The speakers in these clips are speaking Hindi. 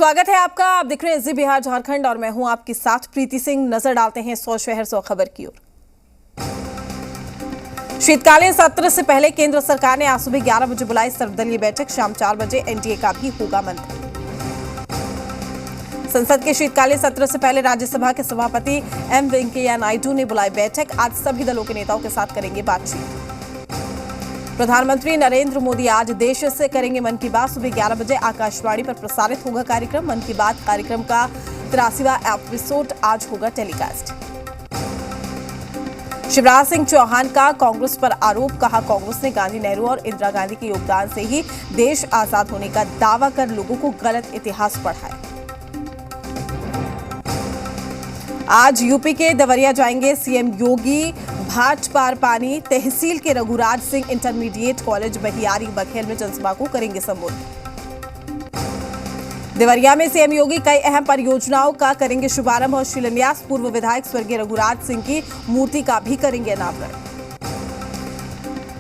स्वागत है आपका। आप देख रहे हैं जी बिहार झारखंड और मैं हूं आपके साथ प्रीति सिंह। नजर डालते हैं 100 शहर 100 खबर की ओर। शीतकालीन सत्र से पहले केंद्र सरकार ने आज सुबह 11 बजे बुलाई सर्वदलीय बैठक। शाम 4 बजे एनडीए का भी होगा मंथन। संसद के शीतकालीन सत्र से पहले राज्यसभा के सभापति एम वेंकैया नायडू ने बुलाई बैठक। आज सभी दलों के नेताओं के साथ करेंगे बातचीत। प्रधानमंत्री नरेंद्र मोदी आज देश से करेंगे मन की बात। सुबह 11 बजे आकाशवाणी पर प्रसारित होगा कार्यक्रम मन की बात। कार्यक्रम का 83वां एपिसोड आज होगा टेलीकास्ट। शिवराज सिंह चौहान का कांग्रेस पर आरोप। कहा, कांग्रेस ने गांधी, नेहरू और इंदिरा गांधी के योगदान से ही देश आजाद होने का दावा कर लोगों को गलत इतिहास पढ़ाया। आज यूपी के देवरिया जाएंगे सीएम योगी। भाट पार पानी तहसील के रघुराज सिंह इंटरमीडिएट कॉलेज बहियारी बघेल में जनसभा को करेंगे संबोधित। देवरिया में सीएम योगी कई अहम परियोजनाओं का करेंगे शुभारंभ और शिलान्यास। पूर्व विधायक स्वर्गीय रघुराज सिंह की मूर्ति का भी करेंगे अनावरण।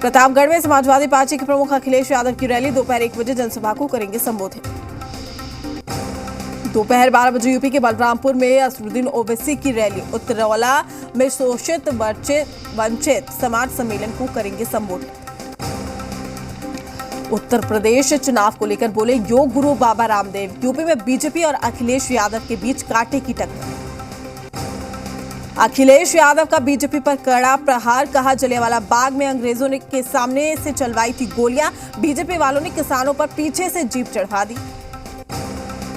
प्रतापगढ़ में समाजवादी पार्टी के प्रमुख अखिलेश यादव की रैली। दोपहर 1 बजे जनसभा को करेंगे संबोधित। दोपहर 12 बजे यूपी के बलरामपुर में असरुद्दीन ओवैसी की रैली। उत्तरौला में शोषित वंचित समाज सम्मेलन को करेंगे संबोधित। उत्तर प्रदेश चुनाव को लेकर बोले योग गुरु बाबा रामदेव। यूपी में बीजेपी और अखिलेश यादव के बीच कांटे की टक्कर। अखिलेश यादव का बीजेपी पर कड़ा प्रहार। कहा, जलियांवाला बाग में अंग्रेजों ने के सामने से चलवाई थी गोलियां। बीजेपी वालों ने किसानों पर पीछे से जीप चढ़ा दी।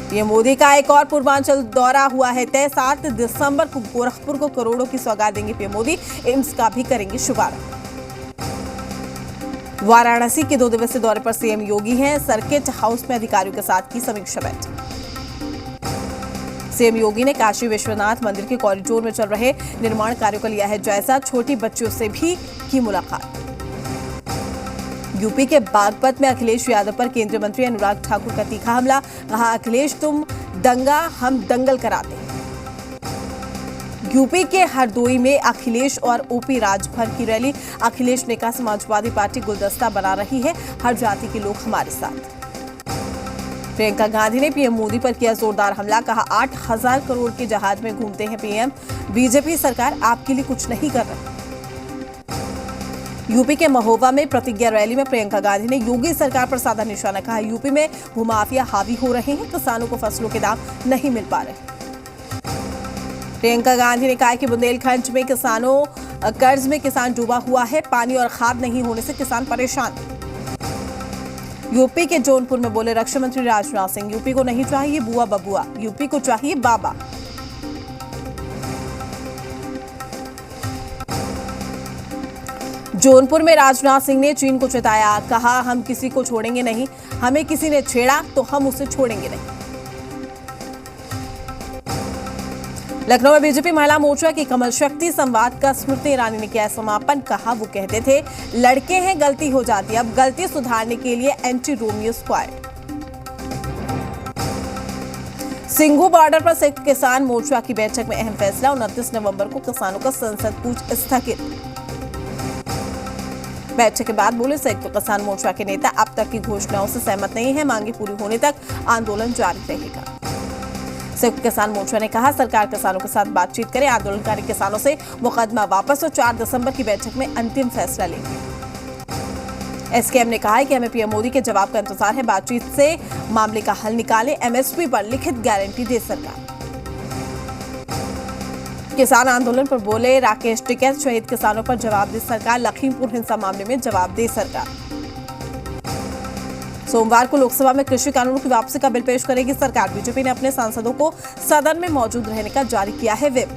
पीएम मोदी का एक और पूर्वांचल दौरा हुआ है तय। 7 दिसंबर को गोरखपुर को करोड़ों की सौगात देंगे पीएम मोदी। एम्स का भी करेंगे शुभारंभ। वाराणसी के 2 दिवसीय दौरे पर सीएम योगी हैं। सर्किट हाउस में अधिकारियों के साथ की समीक्षा बैठक। सीएम योगी ने काशी विश्वनाथ मंदिर के कॉरिडोर में चल रहे निर्माण कार्यों का लिया है जायजा। छोटी बच्चियों से भी की मुलाकात। यूपी के बागपत में अखिलेश यादव पर केंद्रीय मंत्री अनुराग ठाकुर का तीखा हमला। कहा, अखिलेश तुम दंगा हम दंगल कराते। यूपी के हरदोई में अखिलेश और ओपी राजभर की रैली। अखिलेश ने कहा, समाजवादी पार्टी गुलदस्ता बना रही है, हर जाति के लोग हमारे साथ। प्रियंका गांधी ने पीएम मोदी पर किया जोरदार हमला। कहा, 8,000 करोड़ के जहाज में घूमते हैं पीएम। बीजेपी सरकार आपके लिए कुछ नहीं कर रही। यूपी के महोबा में प्रतिज्ञा रैली में प्रियंका गांधी ने योगी सरकार पर साधा निशाना। कहा, यूपी में भूमाफिया हावी हो रहे हैं, किसानों को फसलों के दाम नहीं मिल पा रहे। प्रियंका गांधी ने कहा कि बुंदेलखंड में किसानों कर्ज में किसान डूबा हुआ है। पानी और खाद नहीं होने से किसान परेशान। यूपी के जौनपुर में बोले रक्षा मंत्री राजनाथ सिंह, यूपी को नहीं चाहिए बुआ बबुआ, यूपी को चाहिए बाबा। जौनपुर में राजनाथ सिंह ने चीन को चेताया। कहा, हम किसी को छोड़ेंगे नहीं, हमें किसी ने छेड़ा तो हम उसे छोड़ेंगे नहीं। लखनऊ में बीजेपी महिला मोर्चा की कमल शक्ति संवाद का स्मृति ईरानी ने किया समापन। कहा, वो कहते थे लड़के हैं गलती हो जाती, अब गलती सुधारने के लिए anti Romeo squad. Singhu border पर संयुक्त किसान मोर्चा की बैठक में अहम फैसला। 29 नवंबर को किसानों का संसद कूच स्थगित। बैठक के बाद बोले संयुक्त किसान मोर्चा के नेता अब तक की घोषणाओं से सहमत नहीं है, मांगे पूरी होने तक आंदोलन जारी रहेगा। संयुक्त किसान मोर्चा ने कहा, सरकार किसानों के साथ बातचीत करे, आंदोलनकारी किसानों से मुकदमा वापस और 4 दिसंबर की बैठक में अंतिम फैसला लेंगे। एसकेएम ने कहा है कि हमें पीएम मोदी के जवाब का इंतजार है, बातचीत से मामले का हल निकाले, एमएसपी पर लिखित गारंटी दे सरकार। किसान आंदोलन पर बोले राकेश टिकैत, शहीद किसानों पर जवाब दे सरकार, लखीमपुर हिंसा मामले में जवाब दे सरकार। सोमवार को लोकसभा में कृषि कानूनों की वापसी का बिल पेश करेगी सरकार। बीजेपी ने अपने सांसदों को सदन में मौजूद रहने का जारी किया है व्हिप।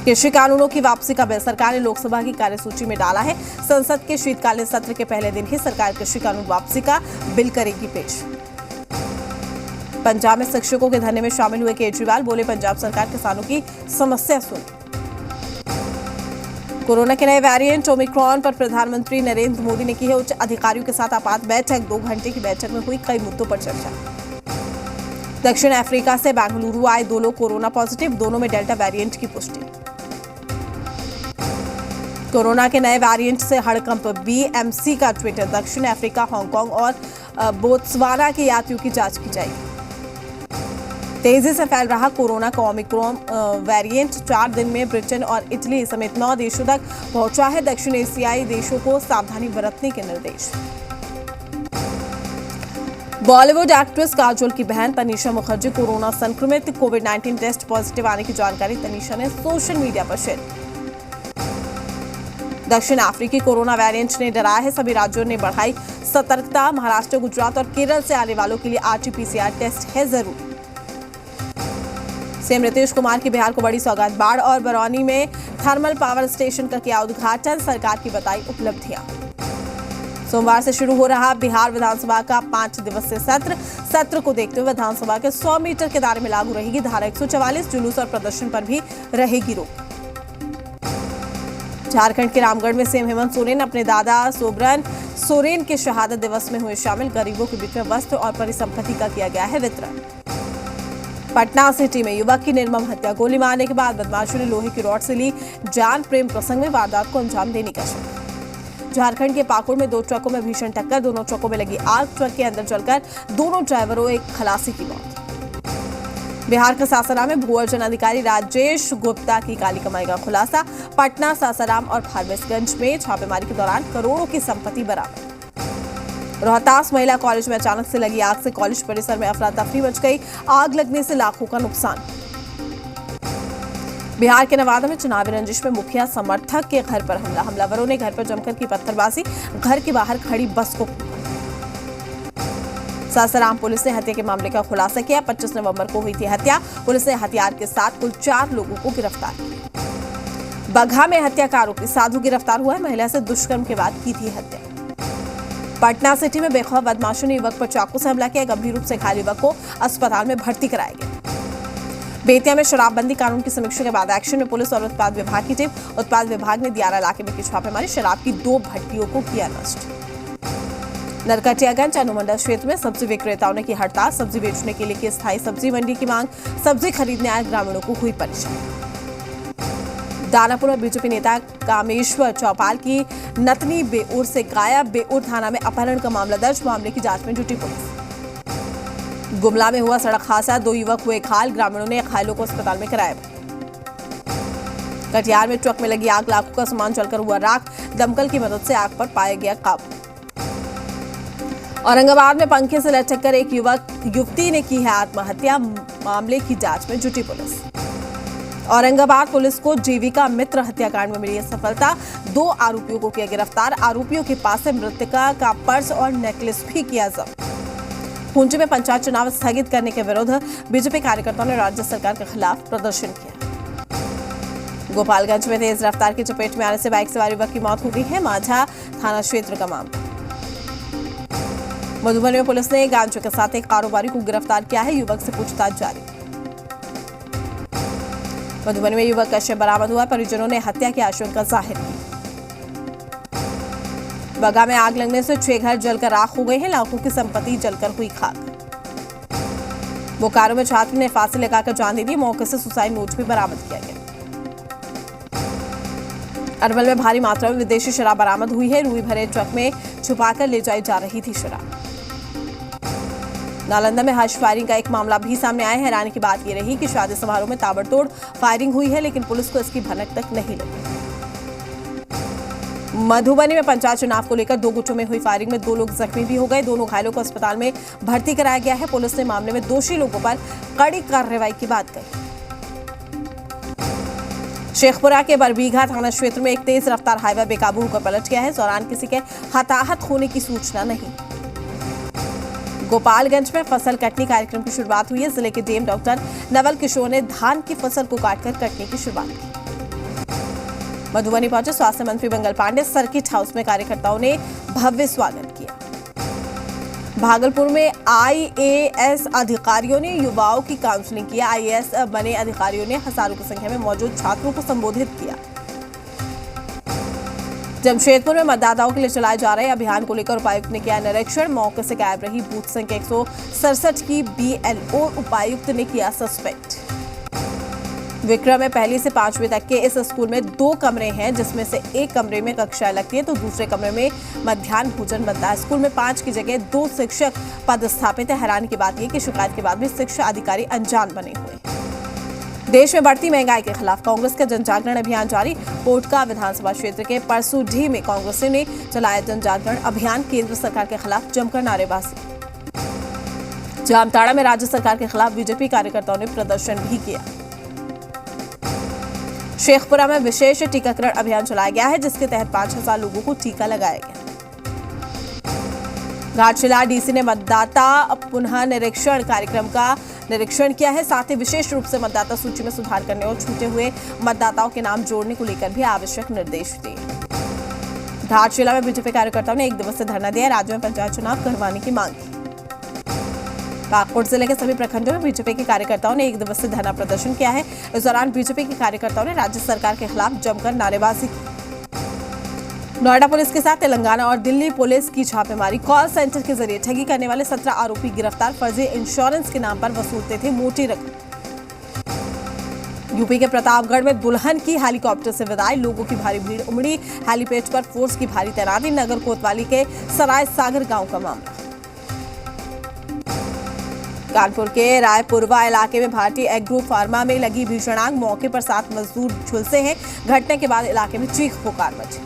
कृषि कानूनों की वापसी का बिल सरकार ने लोकसभा की कार्यसूची में डाला है। संसद के शीतकालीन सत्र के पहले दिन ही सरकार कृषि कानून वापसी का बिल करेगी पेश। पंजाब में शिक्षकों के धरने में शामिल हुए केजरीवाल, बोले पंजाब सरकार किसानों की समस्या सुन। कोरोना के नए वेरिएंट ओमिक्रॉन पर प्रधानमंत्री नरेंद्र मोदी ने की है उच्च अधिकारियों के साथ आपात बैठक। 2 घंटे की बैठक में हुई कई मुद्दों पर चर्चा। दक्षिण अफ्रीका से बेंगलुरु आए 2 लोग कोरोना पॉजिटिव, दोनों में डेल्टा वेरिएंट की पुष्टि। कोरोना के नए वेरिएंट से हड़कंप, बीएमसी का ट्विटर। दक्षिण अफ्रीका, हांगकांग और बोत्सवाना के यात्रियों की जांच की जाएगी। तेजी से फैल रहा कोरोना का ओमिक्रॉन वेरिएंट 4 दिन में ब्रिटेन और इटली समेत 9 देशों तक पहुंचा है। दक्षिण एशियाई देशों को सावधानी बरतने के निर्देश। बॉलीवुड एक्ट्रेस काजोल की बहन तनीषा मुखर्जी कोरोना संक्रमित, कोविड-19 टेस्ट पॉजिटिव आने की जानकारी तनीषा ने सोशल मीडिया पर शेयर की। दक्षिण अफ्रीकी कोरोना वेरिएंट ने डराया है, सभी राज्यों ने बढ़ाई सतर्कता। महाराष्ट्र, गुजरात और केरल से आने वालों के लिए RT-PCR टेस्ट है जरूरी। सीएम नीतीश कुमार की बिहार को बड़ी सौगात, बाढ़ और बरौनी में थर्मल पावर स्टेशन का किया उद्घाटन, सरकार की बताई उपलब्धियां। सोमवार से शुरू हो रहा बिहार विधानसभा का 5 दिवसीय सत्र को देखते हुए विधानसभा के 100 मीटर के दायरे में लागू रहेगी धारा 144, जुलूस और प्रदर्शन पर भी रहेगी रोक। झारखंड के रामगढ़ में सीएम हेमंत सोरेन अपने दादा सोबरन सोरेन के शहादत दिवस में हुए शामिल, गरीबों के बीच में वस्त्र और परिसंपत्ति का किया गया है वितरण। पटना सिटी में युवक की निर्मम हत्या, गोली मारने के बाद बदमाशों ने लोहे की रॉड से ली जान, प्रेम प्रसंग में वारदात को अंजाम देने का शक। झारखंड के पाकुड़ में 2 ट्रकों में भीषण टक्कर, दोनों ट्रकों में लगी आग, ट्रक के अंदर जलकर दोनों ड्राइवरों एक खलासी की मौत। बिहार के सासाराम में भू अर्जन अधिकारी राजेश गुप्ता की काली कमाई का खुलासा, पटना, सासाराम और फारबिसगंज में छापेमारी के दौरान करोड़ों की संपत्ति बरामद। रोहतास महिला कॉलेज में अचानक से लगी आग से कॉलेज परिसर में अफरा तफरी मच गई, आग लगने से लाखों का नुकसान। बिहार के नवादा में चुनावी रंजिश में मुखिया समर्थक के घर पर हमला, हमलावरों ने घर पर जमकर की पत्थरबाजी, घर के बाहर खड़ी बस को। सासाराम पुलिस ने हत्या के मामले का खुलासा किया, 25 नवंबर को हुई थी हत्या, पुलिस ने हथियार के साथ कुल 4 लोगों को गिरफ्तार किया। बगहा में हत्या का आरोपी साधु गिरफ्तार हुआ है, महिला से दुष्कर्म के बाद की थी हत्या। पटना सिटी में बेखौफ बदमाशों ने युवक पर चाकू से हमला किया, गंभीर रूप से घायल युवक को अस्पताल में भर्ती कराया गया। बेतिया में शराबबंदी कानून की समीक्षा के बाद एक्शन में पुलिस और उत्पाद विभाग की टीम, उत्पाद विभाग ने दियारा इलाके में की छापेमारी, शराब की 2 भट्टियों को किया नष्ट। नरकटियागंज अनुमंडल क्षेत्र में सब्जी विक्रेताओं ने की हड़ताल, सब्जी बेचने के लिए की स्थायी सब्जी मंडी की मांग, सब्जी खरीदने आए ग्रामीणों को हुई परेशानी। दानापुर में बीजेपी नेता कामेश्वर चौपाल की नतनी बेऊर से गायब, बेऊर थाना में अपहरण का मामला दर्ज, मामले की जांच में जुटी पुलिस। गुमला में हुआ सड़क हादसा, 2 युवक हुए घायल, ग्रामीणों ने घायलों को अस्पताल में कराया। कटिहार में ट्रक में लगी आग, लाखों का सामान जलकर हुआ राख, दमकल की मदद से आग पर पाया गया काबू। औरंगाबाद में पंखे से लटक कर एक युवती ने की है आत्महत्या, मामले की जांच में जुटी पुलिस। औरंगाबाद पुलिस को जीविका मित्र हत्याकांड में मिली है सफलता, 2 आरोपियों को किया गिरफ्तार, आरोपियों के पास से मृतका का पर्स और नेकलेस भी किया जब्त। पुंछ में पंचायत चुनाव स्थगित करने के विरुद्ध बीजेपी कार्यकर्ताओं ने राज्य सरकार के खिलाफ प्रदर्शन किया। गोपालगंज में तेज रफ्तार की चपेट में आने से बाइक सवार युवक की मौत हो गई है, माझा थाना क्षेत्र का मामला। मधुबनी में पुलिस ने गांजे के साथ एक कारोबारी को गिरफ्तार किया है, युवक से पूछताछ जारी। मधुबनी में युवक का शव बरामद हुआ, परिजनों ने हत्या की आशंका जाहिर की। बगहा में आग लगने से 6 घर जलकर राख हो गए हैं, लाखों की संपत्ति जलकर हुई खाक। बोकारो में छात्र ने फांसी लगाकर जान दे दी, मौके से सुसाइड नोट भी बरामद किया गया। अरवल में भारी मात्रा में विदेशी शराब बरामद हुई है, रुई भरे ट्रक में छुपाकर ले जाई जा रही थी शराब। नालंदा में हर्ष फायरिंग का एक मामला भी सामने आया है, हैरानी की बात यह रही कि शादी समारोह में ताबड़तोड़ फायरिंग हुई है, लेकिन पुलिस को इसकी भनक तक नहीं लगी। मधुबनी में पंचायत चुनाव को लेकर 2 गुटों में हुई फायरिंग में 2 लोग जख्मी भी हो गए, दोनों घायलों को अस्पताल में भर्ती कराया गया है। पुलिस ने मामले में दोषी लोगों पर कड़ी कार्रवाई की बात कही। शेखपुरा के बरबीघा थाना क्षेत्र में एक तेज रफ्तार हाईवे बेकाबू होकर पलट गया है, इस दौरान किसी के हताहत होने की सूचना नहीं। गोपालगंज में फसल कटनी कार्यक्रम की शुरुआत हुई है, जिले के डीएम डॉक्टर नवल किशोर ने धान की फसल को काटकर कटने की शुरुआत की। मधुबनी पहुंचे स्वास्थ्य मंत्री मंगल पांडे, सर्किट हाउस में कार्यकर्ताओं ने भव्य स्वागत किया। भागलपुर में आईएएस अधिकारियों ने युवाओं की काउंसलिंग किया, आईएएस बने अधिकारियों ने हजारों की संख्या में मौजूद छात्रों को संबोधित किया। जमशेदपुर में मतदाताओं के लिए चलाए जा रहे अभियान को लेकर उपायुक्त ने किया निरीक्षण, मौके से गायब रही बूथ संख्या 167 की BLO उपायुक्त ने किया सस्पेंड। विक्रम में पहली से 5वीं तक के इस स्कूल में 2 कमरे हैं, जिसमें से एक कमरे में कक्षाएं लगती है तो दूसरे कमरे में मध्याह्न भोजन बनता है। स्कूल में 5 की जगह 2 शिक्षक पद स्थापित है। हैरानी की बात यह कि शिकायत के बाद भी शिक्षा अधिकारी अनजान बने हुए हैं। देश में बढ़ती महंगाई के खिलाफ कांग्रेस का जन जागरण अभियान जारी। कोटका विधानसभा क्षेत्र के परसूडीह में कांग्रेसियों ने चलाया जन जागरण अभियान। केंद्र सरकार के खिलाफ जमकर नारेबाजी। जामताड़ा में राज्य सरकार के खिलाफ बीजेपी कार्यकर्ताओं ने प्रदर्शन भी किया। शेखपुरा में विशेष टीकाकरण अभियान चलाया गया है, जिसके तहत 5000 लोगों को टीका लगाया गया। घाटशिला डीसी ने मतदाता पुनः निरीक्षण कार्यक्रम का निरीक्षण किया है। साथ ही विशेष रूप से मतदाता सूची में सुधार करने और छूटे हुए मतदाताओं के नाम जोड़ने को लेकर भी आवश्यक निर्देश दिए। घाटशिला में बीजेपी कार्यकर्ताओं ने 1 दिवसीय धरना दिया। राज्य में पंचायत चुनाव करवाने की मांग की। बागपत जिले के सभी प्रखंडों में बीजेपी के कार्यकर्ताओं ने 1 दिवसीय धरना प्रदर्शन किया है। इस दौरान बीजेपी के कार्यकर्ताओं ने राज्य सरकार के खिलाफ जमकर नारेबाजी की। नोएडा पुलिस के साथ तेलंगाना और दिल्ली पुलिस की छापेमारी। कॉल सेंटर के जरिए ठगी करने वाले 17 आरोपी गिरफ्तार। फर्जी इंश्योरेंस के नाम पर वसूलते थे मोटी रकम। यूपी के प्रतापगढ़ में दुल्हन की हेलीकॉप्टर से विदाई। लोगों की भारी भीड़ उमड़ी। हेलीपैड पर फोर्स की भारी तैनाती। नगर कोतवाली के सराय सागर गांव का मामला। कानपुर के रायपुरवा इलाके में भारतीय एग्रो फार्मा में लगी भीषण आग। मौके पर 7 मजदूर झुलसे हैं। घटना के बाद इलाके में चीख पुकार मची।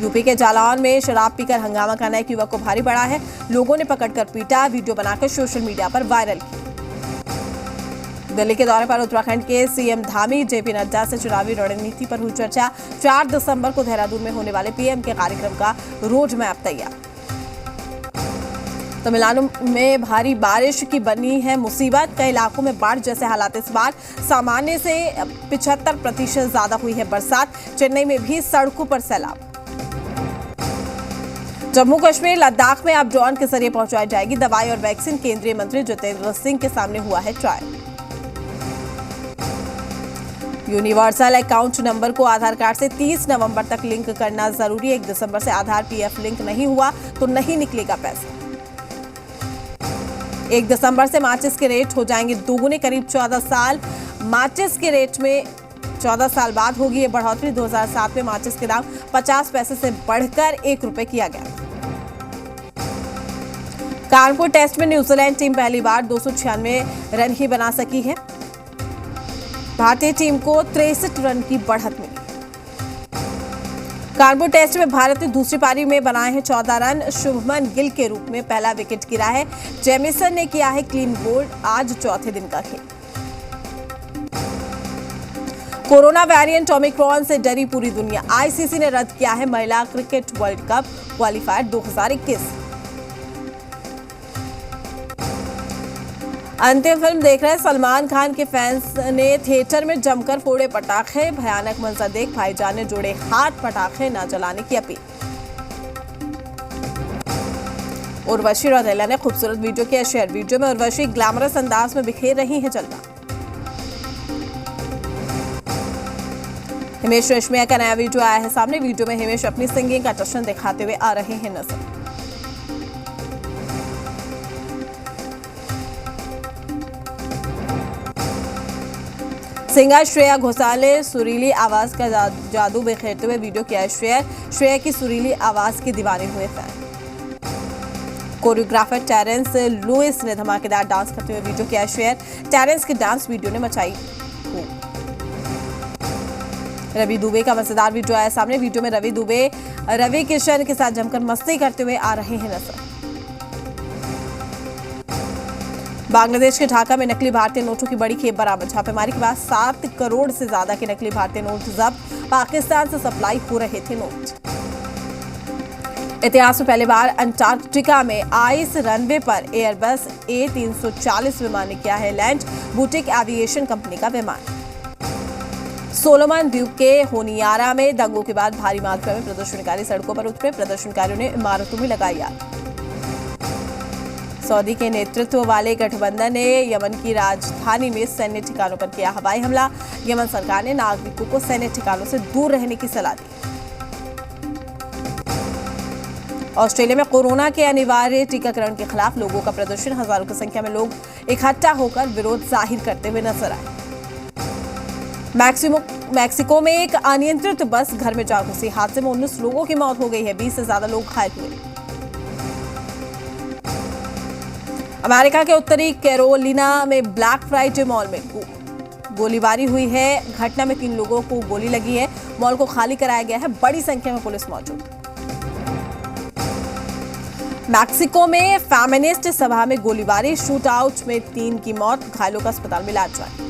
यूपी के जालौन में शराब पीकर हंगामा करने एक युवक को भारी पड़ा है। लोगों ने पकड़कर पीटा। वीडियो बनाकर सोशल मीडिया पर वायरल किया। दिल्ली के दौरे पर उत्तराखंड के सीएम धामी जेपी नड्डा से चुनावी रणनीति पर हुई चर्चा। 4 दिसंबर को देहरादून में होने वाले पीएम के कार्यक्रम का रोड मैप तैयार। तमिलनाडु में भारी बारिश की बनी है मुसीबत। कई इलाकों में बाढ़ जैसे हालात। इस बार सामान्य से 75% ज्यादा हुई है बरसात। चेन्नई में भी सड़कों पर सैलाब। जम्मू कश्मीर लद्दाख में अब ड्रोन के जरिए पहुंचाई जाएगी दवाई और वैक्सीन। केंद्रीय मंत्री जितेंद्र सिंह के सामने हुआ है ट्रायल। यूनिवर्सल अकाउंट नंबर को आधार कार्ड से 30 नवंबर तक लिंक करना जरूरी है। 1 दिसंबर से आधार पीएफ लिंक नहीं हुआ तो नहीं निकलेगा पैसा। 1 दिसंबर से माचिस के रेट हो जाएंगे दोगुने। करीब 14 साल माचिस के रेट में 14 साल बाद होगी ये बढ़ोतरी। 2007 में माचिस के दाम 50 पैसे से बढ़कर 1 रुपए किया गया। कानपुर टेस्ट में न्यूजीलैंड टीम पहली बार 296 रन ही बना सकी है। भारतीय टीम को 63 रन की बढ़त मिली। कानपुर टेस्ट में भारत ने दूसरी पारी में बनाए हैं 14 रन। शुभमन गिल के रूप में पहला विकेट गिरा है। जेमिसन ने किया है क्लीन बोल्ड। आज चौथे दिन का खेल। कोरोना वेरिएंट ओमिक्रॉन से डरी पूरी दुनिया। आईसीसी ने रद्द किया है महिला क्रिकेट वर्ल्ड कप क्वालिफायर 2021। अंतिम फिल्म देख रहे सलमान खान के फैंस ने थिएटर में जमकर फोड़े पटाखे। भयानक मंजर देख भाईजान ने जोड़े हाथ। पटाखे न जलाने की अपील। उर्वशी रौतेला ने खूबसूरत वीडियो किया शेयर। वीडियो में उर्वशी ग्लैमरस अंदाज में बिखेर रही हैं जलवा। हिमेश रेशमिया का नया वीडियो आया है सामने। वीडियो में हिमेश अपनी सिंगिंग का जश्न दिखाते हुए आ रहे हैं नजर। सिंगर श्रेया घोषाल ने सुरीली आवाज का जादू बिखेरते हुए वीडियो किया है शेयर। श्रेया की सुरीली आवाज के दीवाने हुए फैन। कोरियोग्राफर टेरेंस लुइस ने धमाकेदार डांस करते हुए वीडियो किया है शेयर। टेरेंस के डांस वीडियो ने मचाई धूम। रवि दुबे का मजेदार वीडियो आया सामने। वीडियो में रवि दुबे रवि किशन के साथ जमकर मस्ती करते हुए आ रहे हैं नजर। बांग्लादेश के ढाका में नकली भारतीय नोटों की बड़ी खेप बरामद। छापेमारी के बाद 7 करोड़ से ज्यादा के नकली भारतीय नोट जब्त। पाकिस्तान से सप्लाई हो रहे थे नोट। इतिहास में पहली बार अंटार्कटिका में आइस रनवे पर एयरबस A340 विमान ने किया है लैंड। बुटिक एविएशन कंपनी का विमान। सोलोमन द्वीप के होनियारा में दंगों के बाद भारी मात्रा में प्रदर्शनकारी सड़कों पर उतरे। प्रदर्शनकारियों ने इमारतों में लगाई आग। सऊदी के नेतृत्व वाले गठबंधन ने यमन की राजधानी में सैन्य ठिकानों पर किया हवाई हमला। यमन सरकार ने नागरिकों को सैन्य ठिकानों से दूर रहने की सलाह दी। ऑस्ट्रेलिया में कोरोना के अनिवार्य टीकाकरण के खिलाफ लोगों का प्रदर्शन। हजारों की संख्या में लोग इकट्ठा होकर विरोध जाहिर करते हुए नजर आए। मैक्सिको में एक अनियंत्रित बस घर में जा घुसी। हादसे में 19 लोगों की मौत हो गई है, 20 से ज्यादा लोग घायल हुए। अमेरिका के उत्तरी कैरोलिना में ब्लैक फ्राइडे मॉल में गोलीबारी हुई है। घटना में 3 लोगों को गोली लगी है। मॉल को खाली कराया गया है। बड़ी संख्या में पुलिस मौजूद। मैक्सिको में फेमिनिस्ट सभा में गोलीबारी, शूट आउट में 3 की मौत, घायलों का अस्पताल में इलाज जारी।